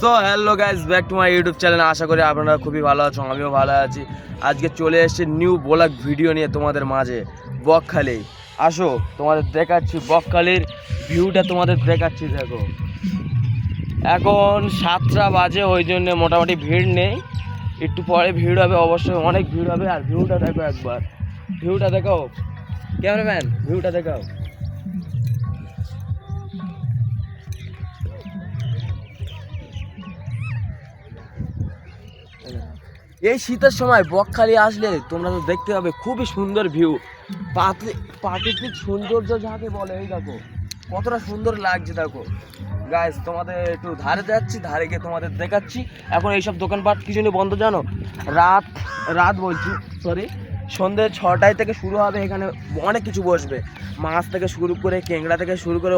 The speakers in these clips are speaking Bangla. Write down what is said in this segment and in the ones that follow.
So hello guys, back to my YouTube channel. আশা করি আপনারা খুবই ভালো আছো, আমিও ভালো আছি। আজকে চলে এসেছি নিউ ব্লগ ভিডিও নিয়ে তোমাদের মাঝে। বকখালি আসো, তোমাদের দেখাচ্ছি বকখালির ভিউটা, তোমাদের দেখাচ্ছি। দেখো এখন 7টা বাজে, ওই জন্য মোটামুটি ভিড় নেই। একটু পরে ভিড় হবে, অবশ্যই অনেক ভিড় হবে। আর ভিউটা দেখো একবার, ভিউটা দেখাও ক্যামেরাম্যান, ভিউটা দেখাও। এই শীতের সময় বকখালি আসলে তোমরা তো দেখতে পাবে খুবই সুন্দর ভিউ, প্রাকৃতিক সৌন্দর্য যাকে বলে। এই দেখো কতটা সুন্দর লাগছে। দেখো গাইস, তোমাদের একটু ধারে যাচ্ছি, ধারে গিয়ে তোমাদের দেখাচ্ছি। এখন এইসব দোকানপাট কিছু নিয়ে বন্ধ, জানো। রাত বলছি, সরি, সন্ধ্যে 6টায় থেকে শুরু হবে। এখানে অনেক কিছু বসবে, মাছ থেকে শুরু করে, কেংড়া থেকে শুরু করে,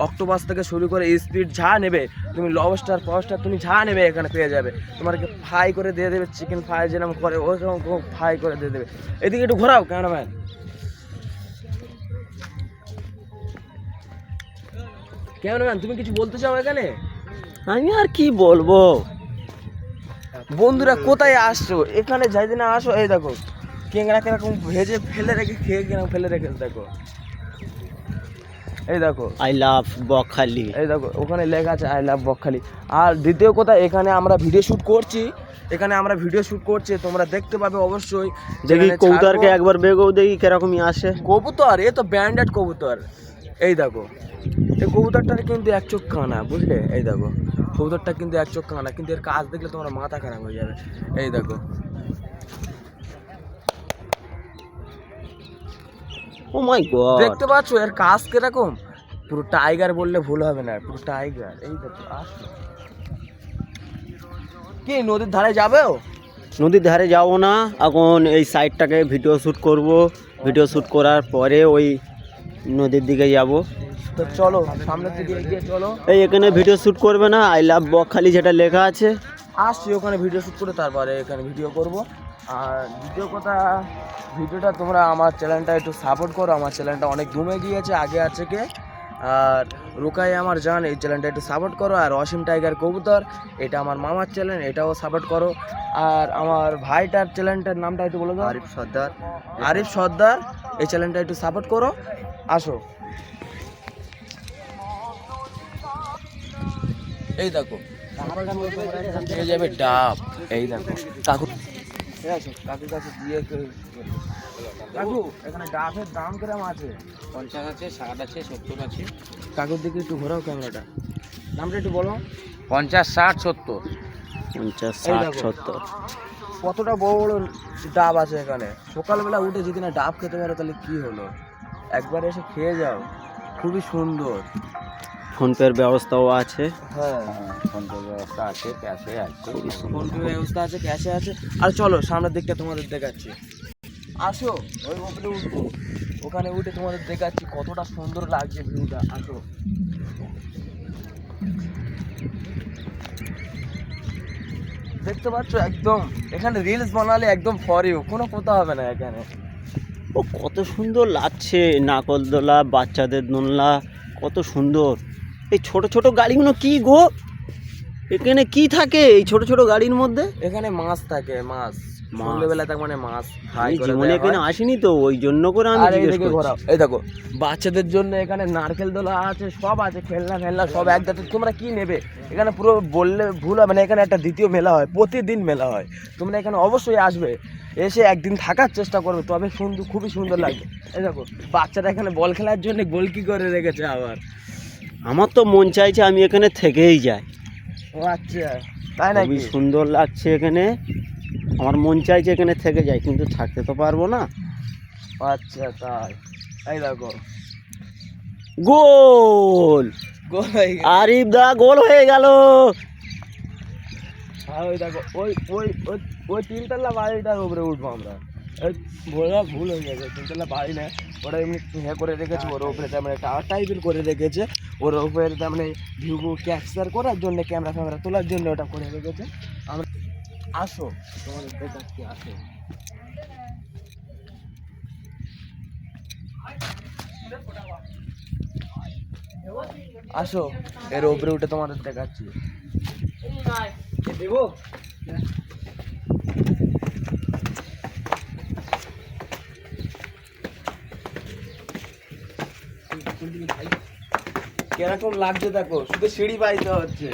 অক্টোপাস থেকে শুরু করে, স্পিড যা নেবে তুমি, লবস্টার ফবস্টার তুমি যা নেবে এখানে পেয়ে যাবে। তোমাকে ফ্রাই করে দিয়ে দেবে, চিকেন ফ্রাই যেরকম করে ওরকম ফ্রাই করে দিয়ে দেবে। এদিকে একটু ঘোরাও ক্যামেরাম্যান। ক্যামেরাম্যান, তুমি কিছু বলতে চাও এখানে? আমি আর কি বলবো, বন্ধুরা কোথায় আসছো, এখানে যাই দিনে আসো। এই দেখো কেংড়া কিরকম ভেজে ফেলে রেখে, খেয়ে কিরকম ফেলে রেখে। দেখো এই দেখো, আই লাভ বকখালি। এই দেখো ওখানে লেখা আছে আই লাভ বকখালি। আর দ্বিতীয় কথা, এখানে আমরা ভিডিও শ্যুট করছি, তোমরা দেখতে পাবে অবশ্যই। দেখি কবুতরকে একবার বেগও দেখি কিরকমই আসে। কবুতর এ তো ব্র্যান্ডেড কবুতর। এই দেখো এই কবুতরটার কিন্তু এক চোখ কানা, বুঝলে। এই দেখো কবুতরটা কিন্তু এক চোখ কানা, কিন্তু এর কাজ দেখলে তোমার মাথা খারাপ হয়ে যাবে। এই দেখো, ও মাই গড, দেখতে পাচ্ছ এর কাজ কিরকম? পুরো টাইগার বললে ভুল হবে না, পুরো টাইগার। এই দেখো আসো, কি নদীর ধারে যাবেও? নদীর ধারে যাবো না, এখন এই সাইডটাকে ভিডিও শ্যুট করব। ভিডিও শ্যুট করার পরে ওই নদীর দিকে যাব। তো চলো সামনের দিকে এগিয়ে চলো। এই এখানে ভিডিও শ্যুট করবে না, আই লাভ বকখালি যেটা লেখা আছে, আসছি ওখানে ভিডিও শ্যুট করে তারপরে এখানে ভিডিও করব। আর দ্বিতীয় কথা, ভিডিওটা তোমরা আমার চ্যানেলটা একটু সাপোর্ট করো। আমার চ্যানেলটা অনেক দমে গিয়েছে, আগে আছে কে। আর রোকাই আমার জান, এই চ্যানেলটা একটু সাপোর্ট করো। আর অসীম টাইগার কবুতর, এটা আমার মামার চ্যানেল, এটাও সাপোর্ট করো। আর আমার ভাইটার চ্যানেলটার নামটা একটু বলে দাও। আরিফ সর্দার, এই চ্যানেলটা একটু সাপোর্ট করো। আসো, এই দেখো পেয়ে যাবে ডাব। এই দেখো কাকু, কাকুর কাছে দিয়ে কাকু, এখানে ডাবের দাম কিরকম আছে? 50 আছে, 60 আছে, 70 আছে। কাকুর দিকে একটু ঘোরাও ক্যামেরাটা, দামটা একটু বলো। 50, 60, 70। 50, 60, 70। কতটা বড় বড় ডাব আছে এখানে। সকালবেলা উঠে যদি না ডাব খেতে পারো তাহলে কি হলো, একবার এসে খেয়ে যাও, খুবই সুন্দর। ফোনপের ব্যবস্থাও আছে। হ্যাঁ, ফোনপের ব্যবস্থা আছে, ক্যাশে আছে, ফোনপে ব্যবস্থা আছে, ক্যাশে আছে। আর চলো সামনের দিকটা তোমাদের দেখাচ্ছি। আসো, ওই উপরে উঠবো, ওখানে উঠে তোমাদের দেখাচ্ছি কতটা সুন্দর লাগছে ভিউটা। আসো, দেখতে পাচ্ছ একদম, এখানে রিলস বানালে একদম ফর ইউ, কোনো কথা হবে না এখানে। ও কত সুন্দর লাগছে, নাকলদোলা, বাচ্চাদের দোলনা, কত সুন্দর। এই ছোট ছোট গাড়িগুলো কি গো, এখানে কি থাকে এই ছোট ছোট গাড়ির মধ্যে? এখানে মাছ থাকে, মাছ সন্ধ্যেবেলা তার মানে মাছ ফ্রাই করে জীবনে এখানে আসিনি তো, ওই জন্য করে আমি জিজ্ঞেস করছি। এই দেখো বাচ্চাদের জন্য এখানে নারকেল দোলা আছে, সব আছে, খেলনা ফেলনা সব এক জায়গায়। তোমরা কি নেবে এখানে পুরো বললে ভুল হবে না। এখানে একটা দ্বিতীয় মেলা হয়, প্রতিদিন মেলা হয়। তোমরা এখানে অবশ্যই আসবে, এসে একদিন থাকার চেষ্টা করবে, তবে সুন্দর, খুবই সুন্দর লাগবে। এই দেখো বাচ্চারা এখানে বল খেলার জন্য গোলকি করে রেখেছে আবার। আমার তো মন চাইছে আমি এখানে থেকেই যাই। ও আচ্ছা, তাই না? খুবই সুন্দর লাগছে এখানে, আমার মন চাইছে এখানে থেকে যাই, কিন্তু থাকতে তো পারবো না। আচ্ছা তাই, এই দেখো গোল, আরিফ দা গোল হয়ে গেল। ওই দেখো ওই ওই ওই ওই তিনতলা বাড়িটার উপরে উঠবো আমরা। ভুল হয়ে গেছে, তিনতলা বাড়ি না, ওরা এমনি করে রেখেছে। ওর উপরে তার মানে টাওয়ার টাইপের করে রেখেছে। ওর উপরে তার মানে ভিউ ক্যাপচার করার জন্য, ক্যামেরা ফ্যামেরা তোলার জন্য ওটা করে রেখেছে। আমরা আসো তোমাদের দেখাচ্ছি, আসো। আসো এর উপরে উঠে তোমাদের দেখাচ্ছি। দেবো কিরকম লাগছে দেখো, শুধু সিঁড়ি পাইতে হচ্ছে।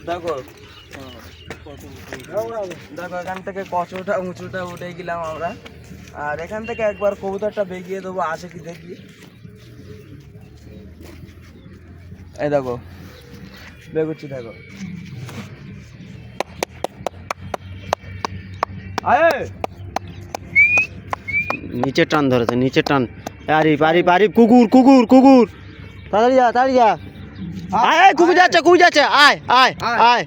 দেখো দেখো এখান থেকে কচুটা উঁচুটা উঠে গেলাম আমরা, আর এখান থেকে একবার কবুতরটা বেগিয়ে দেবো, আসে কি দেখি। এই দেখো বেগুচ্ছি, দেখো আয় নিচে টান ধরেছে, নিচে টান। আরিফ আরিফ আরিফ, কুকুর কুকুর কুকুর, তাড়াতাড়ি যা তাড়াতাড়ি যা। আয় আয়, কুকুর যাচ্ছে কুকুর যাচ্ছে, আয় আয় আয়।